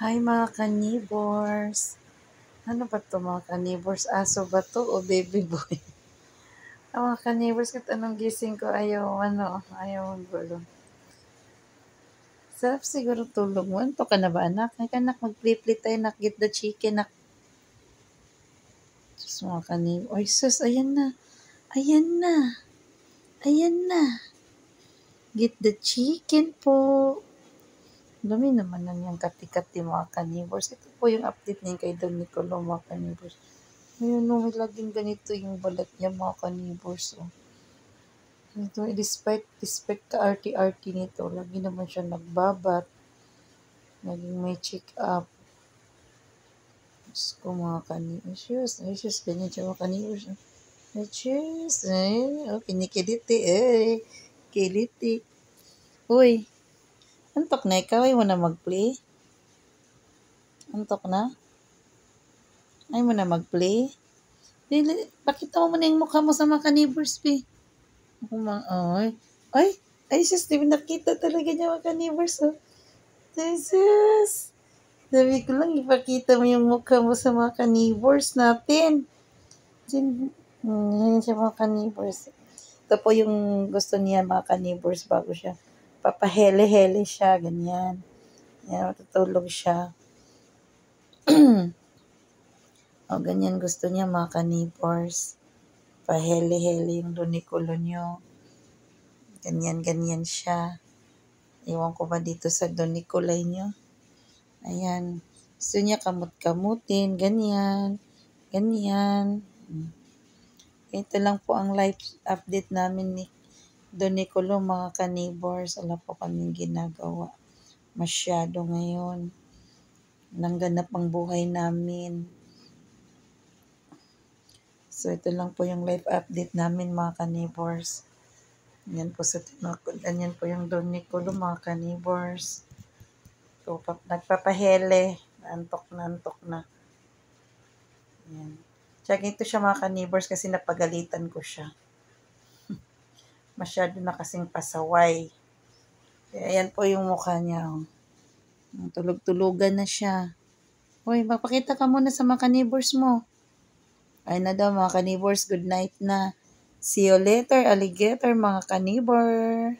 Hi mga ka-neighbors. Ano ba to mga ka-neighbors? Aso ba to o baby boy? Ang mga ka-neighbors, kahit anong gising ko, ayaw gulo. Sarap siguro tulog mo. Anto ka na ba anak? Ay anak, mag-play tayo, nak. Get the chicken, nak. Sus mga ka-neighbors. Ay sus, ayan na. Ayan na. Ayan na. Get the chicken po. Dami naman lang yung kati-kati mga ka-neighbors. Ito po yung update niya kay Don Nicolo mga ka-neighbors. Ayun, no, may laging ganito yung balat niya mga ka-neighbors. Oh. Ito, despite ka-arty-arty nito, lagi naman siya nagbabat. Laging may check-up. Diyos ko mga ka-neighbors. Yes, ganyan siya mga ka-neighbors. Cheers, oh, kinikiliti, kiliti. Uy, antok na ikaw, ay mo na mag-play? Antok na? Ay mo na mag-play? Pakita mo muna yung mukha mo sa mga ka-neighbors, P. Ay, sis, di mo nakita talaga niya mga ka-neighbors, oh. Jesus! Sabi ko lang, ipakita mo yung mukha mo sa mga ka-neighbors natin. Yan siya mga ka-neighbors. Ito po yung gusto niya mga ka-neighbors bago siya. Papahele-hele siya, ganyan. Yan, matutulog siya. O, ganyan gusto niya mga ka-neighbors. Pahele-hele yung Doniculo nyo. Ganyan siya. Iwan ko ba dito sa Doniculay nyo? Ayan. Gusto niya kamut-kamutin. Ganyan. Ito lang po ang live update namin ni Doniculo mga ka-neighbors. Wala po kaming ginagawa masyado ngayon. Nangganap ang buhay namin. So, ito lang po yung live update namin mga ka-neighbors. Yan po sa tinakod. Yan po yung Doniculo mga ka-neighbors. So, nagpapahele. Antok na. Yan. Tsaka ito siya mga ka-neighbors kasi napagalitan ko siya. Masyado na kasing pasaway. Kaya yan po yung mukha niya. Oh. Tulog-tulugan na siya. Hoy, magpakita ka muna sa mga ka-neighbors mo. Ay na daw mga ka-neighbors, good night na. See you later, alligator mga ka-neighbor.